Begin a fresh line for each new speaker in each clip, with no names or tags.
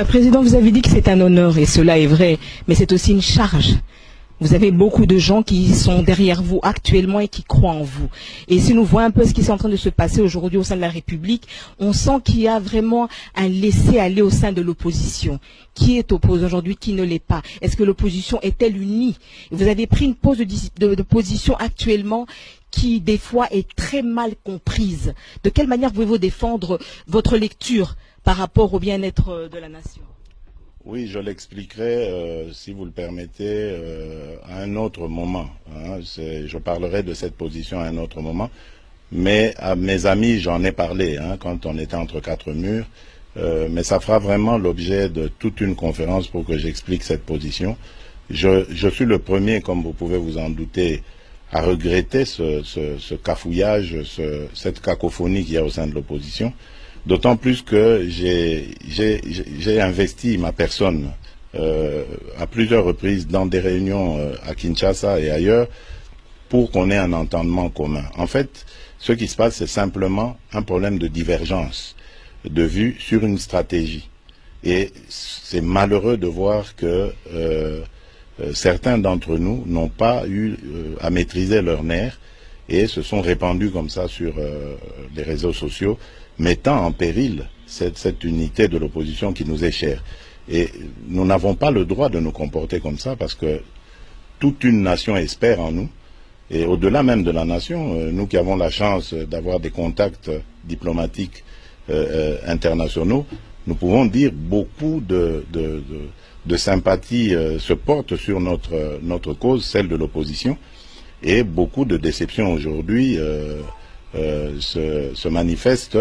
Président, vous avez dit que c'est un honneur, et cela est vrai, mais c'est aussi une charge. Vous avez beaucoup de gens qui sont derrière vous actuellement et qui croient en vous. Et si nous voyons un peu ce qui est en train de se passer aujourd'hui au sein de la République, on sent qu'il y a vraiment un laisser-aller au sein de l'opposition. Qui est opposé aujourd'hui, qui ne l'est pas? Est-ce que l'opposition est-elle unie? Vous avez pris une pose de position actuellement qui, des fois, est très mal comprise. De quelle manière pouvez-vous défendre votre lecture par rapport au bien-être de la nation?
Oui, je l'expliquerai, si vous le permettez, à un autre moment. Je parlerai de cette position à un autre moment. Mais à mes amis, j'en ai parlé quand on était entre quatre murs. Mais ça fera vraiment l'objet de toute une conférence pour que j'explique cette position. Je suis le premier, comme vous pouvez vous en douter, à regretter ce cafouillage, cette cacophonie qu'il y a au sein de l'opposition. D'autant plus que j'ai investi ma personne à plusieurs reprises dans des réunions à Kinshasa et ailleurs pour qu'on ait un entendement commun. En fait, ce qui se passe, c'est simplement un problème de divergence de vue sur une stratégie. Et c'est malheureux de voir que certains d'entre nous n'ont pas eu à maîtriser leurs nerfs et se sont répandus comme ça sur les réseaux sociaux, mettant en péril cette unité de l'opposition qui nous est chère. Et nous n'avons pas le droit de nous comporter comme ça parce que toute une nation espère en nous. Et au-delà même de la nation, nous qui avons la chance d'avoir des contacts diplomatiques internationaux, nous pouvons dire beaucoup de sympathie se portent sur notre cause, celle de l'opposition, et beaucoup de déception aujourd'hui se manifestent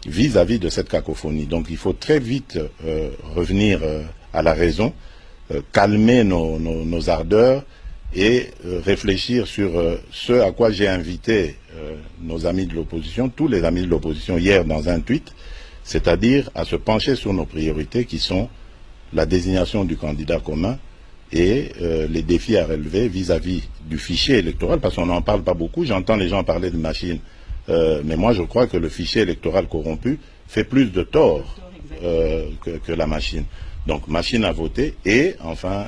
vis-à-vis de cette cacophonie. Donc il faut très vite revenir à la raison, calmer nos ardeurs et réfléchir sur ce à quoi j'ai invité nos amis de l'opposition, tous les amis de l'opposition hier dans un tweet, c'est-à-dire à se pencher sur nos priorités qui sont la désignation du candidat commun et les défis à relever vis-à-vis du fichier électoral, parce qu'on n'en parle pas beaucoup. J'entends les gens parler de machines, mais moi je crois que le fichier électoral corrompu fait plus de tort que la machine. Donc machine à voter et enfin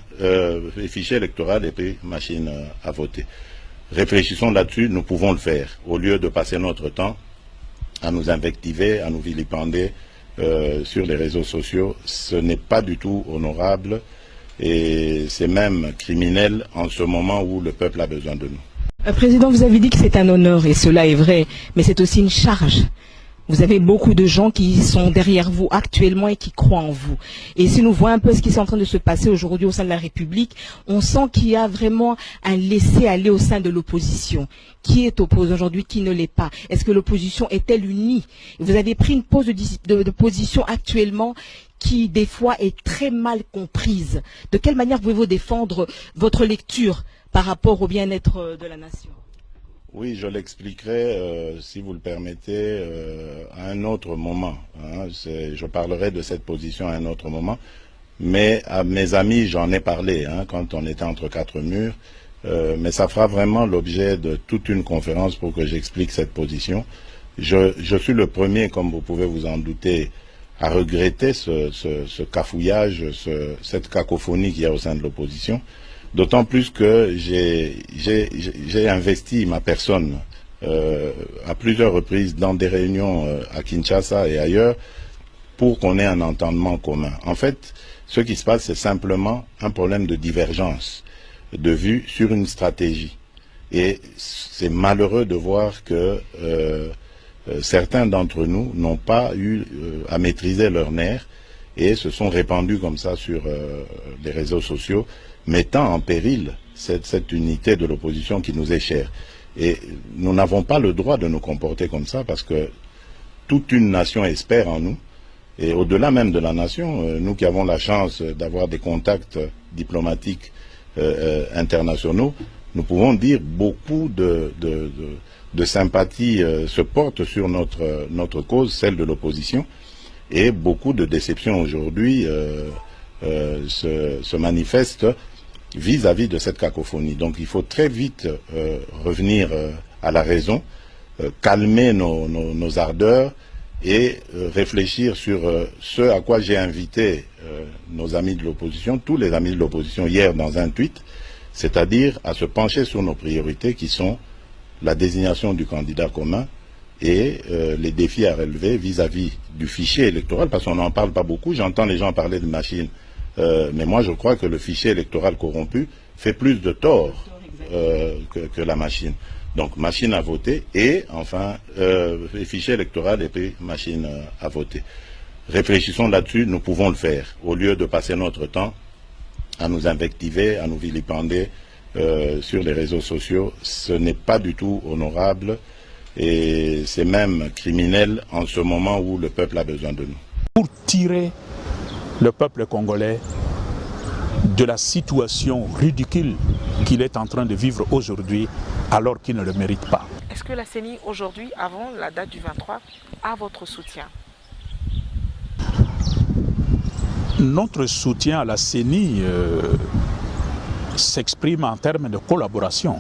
fichier électoral et puis machine à voter. Réfléchissons là-dessus, nous pouvons le faire, au lieu de passer notre temps à nous invectiver, à nous vilipender sur les réseaux sociaux. Ce n'est pas du tout honorable et c'est même criminel en ce moment où le peuple a besoin de nous.
Président, vous avez dit que c'est un honneur, et cela est vrai, mais c'est aussi une charge. Vous avez beaucoup de gens qui sont derrière vous actuellement et qui croient en vous. Et si nous voyons un peu ce qui est en train de se passer aujourd'hui au sein de la République, on sent qu'il y a vraiment un laisser-aller au sein de l'opposition. Qui est opposé aujourd'hui, qui ne l'est pas? Est-ce que l'opposition est-elle unie? Vous avez pris une pose de position actuellement qui, des fois, est très mal comprise. De quelle manière pouvez-vous défendre votre lecture par rapport au bien-être de la nation?
Oui, je l'expliquerai, si vous le permettez, à un autre moment. Je parlerai de cette position à un autre moment. Mais à mes amis, j'en ai parlé quand on était entre quatre murs. Mais ça fera vraiment l'objet de toute une conférence pour que j'explique cette position. Je suis le premier, comme vous pouvez vous en douter, à regretter ce cafouillage, cette cacophonie qu'il y a au sein de l'opposition. D'autant plus que j'ai investi ma personne à plusieurs reprises dans des réunions à Kinshasa et ailleurs pour qu'on ait un entendement commun. En fait, ce qui se passe, c'est simplement un problème de divergence de vue sur une stratégie. Et c'est malheureux de voir que certains d'entre nous n'ont pas eu à maîtriser leurs nerfs et se sont répandus comme ça sur les réseaux sociaux, mettant en péril cette unité de l'opposition qui nous est chère. Et nous n'avons pas le droit de nous comporter comme ça parce que toute une nation espère en nous. Et au-delà même de la nation, nous qui avons la chance d'avoir des contacts diplomatiques internationaux, nous pouvons dire beaucoup de sympathie se portent sur notre cause, celle de l'opposition, et beaucoup de déception aujourd'hui se manifestent vis-à-vis de cette cacophonie. Donc il faut très vite revenir à la raison, calmer nos ardeurs et réfléchir sur ce à quoi j'ai invité nos amis de l'opposition, tous les amis de l'opposition hier dans un tweet, c'est-à-dire à se pencher sur nos priorités qui sont la désignation du candidat commun et les défis à relever vis-à-vis du fichier électoral, parce qu'on n'en parle pas beaucoup. J'entends les gens parler de machines, mais moi je crois que le fichier électoral corrompu fait plus de tort que la machine. Donc machine à voter et enfin fichier électoral et puis machine à voter. Réfléchissons là-dessus, nous pouvons le faire, au lieu de passer notre temps à nous invectiver, à nous vilipender sur les réseaux sociaux. Ce n'est pas du tout honorable et c'est même criminel en ce moment où le peuple a besoin de nous.
Pour tirer le peuple congolais de la situation ridicule qu'il est en train de vivre aujourd'hui alors qu'il ne le mérite pas.
Est-ce que la CENI aujourd'hui, avant la date du 23, a votre soutien?
Notre soutien à la CENI s'exprime en termes de collaboration.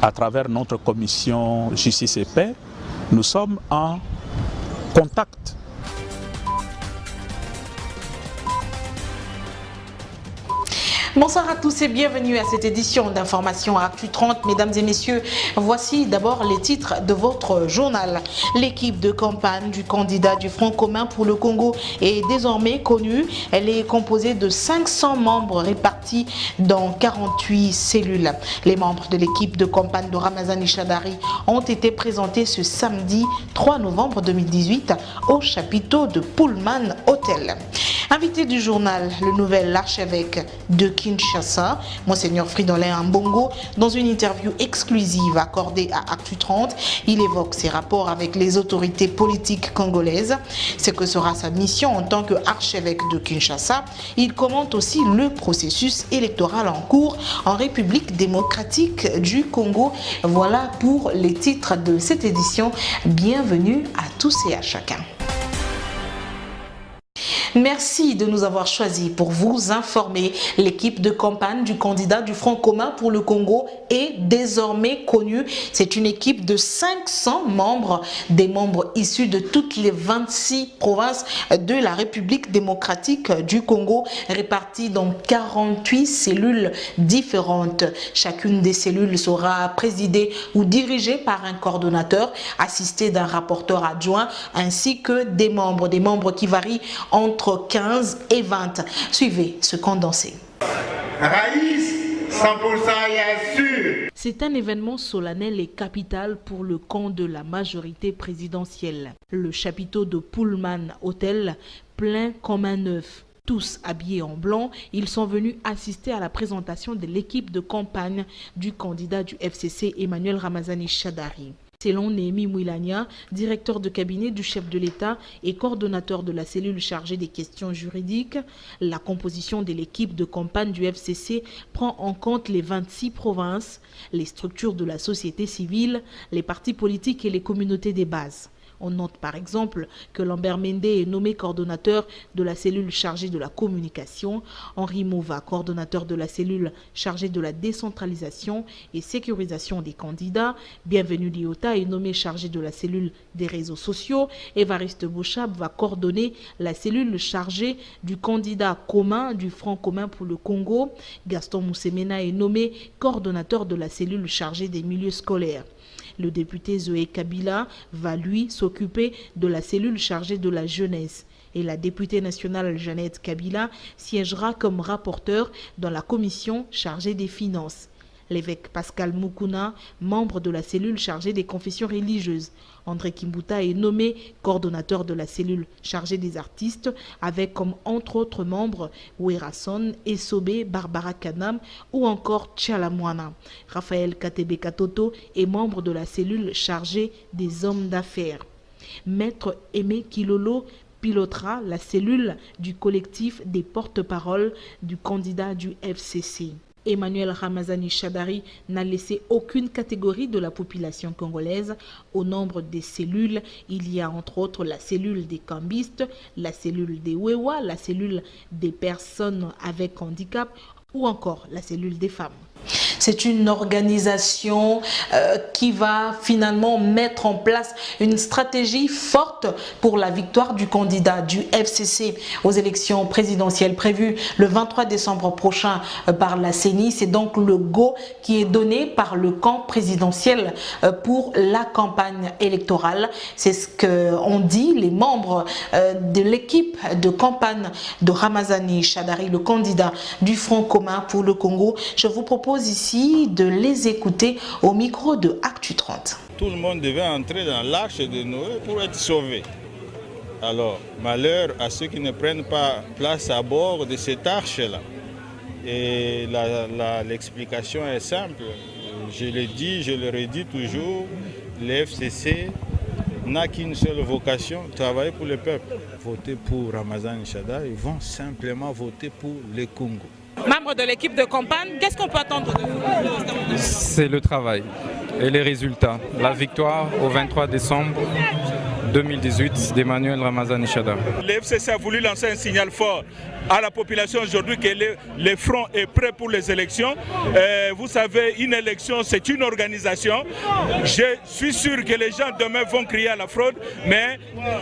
À travers notre commission Justice et Paix, nous sommes en contact.
Bonsoir à tous et bienvenue à cette édition d'Information Actu 30. Mesdames et messieurs, voici d'abord les titres de votre journal. L'équipe de campagne du candidat du Front commun pour le Congo est désormais connue. Elle est composée de 500 membres répartis dans 48 cellules. Les membres de l'équipe de campagne de Ramazani Chadari ont été présentés ce samedi 3 novembre 2018 au chapiteau de Pullman Hotel. Invité du journal, le nouvel archevêque de Kinshasa, Monseigneur Fridolin Mbongo, dans une interview exclusive accordée à Actu 30, il évoque ses rapports avec les autorités politiques congolaises. Ce que sera sa mission en tant qu'archevêque de Kinshasa. Il commente aussi le processus électoral en cours en République démocratique du Congo. Voilà pour les titres de cette édition. Bienvenue à tous et à chacun. Merci de nous avoir choisis pour vous informer. L'équipe de campagne du candidat du Front commun pour le Congo est désormais connue. C'est une équipe de 500 membres, des membres issus de toutes les 26 provinces de la République démocratique du Congo, répartis dans 48 cellules différentes. Chacune des cellules sera présidée ou dirigée par un coordonnateur, assisté d'un rapporteur adjoint, ainsi que des membres qui varient entre 15 et 20. Suivez ce condensé.
Raïs, 100% et sûr.
C'est un événement solennel et capital pour le camp de la majorité présidentielle. Le chapiteau de Pullman Hotel, plein comme un œuf. Tous habillés en blanc, ils sont venus assister à la présentation de l'équipe de campagne du candidat du FCC Emmanuel Ramazani Chadari. Selon Néhémie Mouilania, directeur de cabinet du chef de l'État et coordonnateur de la cellule chargée des questions juridiques, la composition de l'équipe de campagne du FCC prend en compte les 26 provinces, les structures de la société civile, les partis politiques et les communautés des bases. On note par exemple que Lambert Mende est nommé coordonnateur de la cellule chargée de la communication, Henri Mouva, coordonnateur de la cellule chargée de la décentralisation et sécurisation des candidats, Bienvenue Liota est nommé chargé de la cellule des réseaux sociaux, Évariste Bouchab va coordonner la cellule chargée du candidat commun du Front commun pour le Congo, Gaston Moussemena est nommé coordonnateur de la cellule chargée des milieux scolaires. Le député Zoé Kabila va lui s'occuper de la cellule chargée de la jeunesse. Et la députée nationale Jeannette Kabila siégera comme rapporteur dans la commission chargée des finances. L'évêque Pascal Mukuna, membre de la cellule chargée des confessions religieuses. André Kimbuta est nommé coordonnateur de la cellule chargée des artistes, avec comme entre autres membres Werason, Esobe, Barbara Kanam ou encore Tchalamwana. Raphaël Katebe Katoto est membre de la cellule chargée des hommes d'affaires. Maître Aimé Kilolo pilotera la cellule du collectif des porte-paroles du candidat du FCC. Emmanuel Ramazani Chadari n'a laissé aucune catégorie de la population congolaise. Au nombre des cellules, il y a entre autres la cellule des cambistes, la cellule des Wewa, la cellule des personnes avec handicap ou encore la cellule des femmes. C'est une organisation qui va finalement mettre en place une stratégie forte pour la victoire du candidat du FCC aux élections présidentielles prévues le 23 décembre prochain par la CENI. C'est donc le go qui est donné par le camp présidentiel pour la campagne électorale. C'est ce qu'ont dit les membres de l'équipe de campagne de Ramazani Shadari, le candidat du Front commun pour le Congo. Je vous propose ici de les écouter au micro de Actu 30.
Tout le monde devait entrer dans l'arche de Noé pour être sauvé. Alors, malheur à ceux qui ne prennent pas place à bord de cette arche-là. Et l'explication est simple. Je le dis, je le redis toujours, le FCC n'a qu'une seule vocation, travailler pour le peuple. Voter pour Ramazani Shadari, ils vont simplement voter pour le Congo.
Membre de l'équipe de campagne, qu'est-ce qu'on peut attendre de vous?
C'est le travail et les résultats. La victoire au 23 décembre 2018 d'Emmanuel Ramazani Shadari.
Le FCC a voulu lancer un signal fort à la population aujourd'hui que le front est prêt pour les élections. Vous savez, une élection, c'est une organisation. Je suis sûr que les gens demain vont crier à la fraude, mais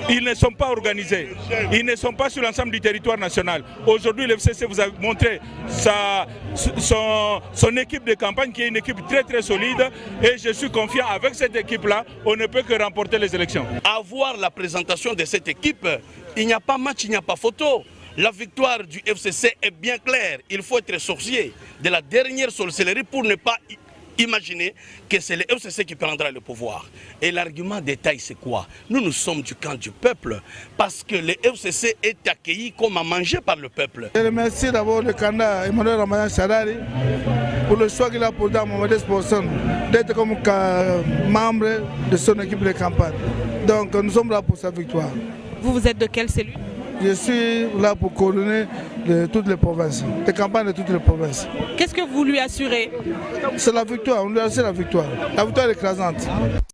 ils ne sont pas organisés. Ils ne sont pas sur l'ensemble du territoire national. Aujourd'hui, le FCC vous a montré son équipe de campagne qui est une équipe très très solide et je suis confiant avec cette équipe-là, on ne peut que remporter les élections.
Avoir la présentation de cette équipe, il n'y a pas match, il n'y a pas photo. La victoire du FCC est bien claire. Il faut être sorcier de la dernière sorcellerie pour ne pas imaginer que c'est le FCC qui prendra le pouvoir. Et l'argument détail, c'est quoi? Nous sommes du camp du peuple parce que le FCC est accueilli comme à manger par le peuple.
Je remercie d'abord le candidat Emmanuel Ramazani Shadari pour le choix qu'il a posé à mon modeste personne d'être comme membre de son équipe de campagne. Donc nous sommes là pour sa victoire.
Vous êtes de quelle cellule?
Je suis là pour coordonner toutes les provinces, les campagnes de toutes les provinces.
Qu'est-ce que vous lui assurez?
C'est la victoire, on lui assure la victoire. La victoire est écrasante.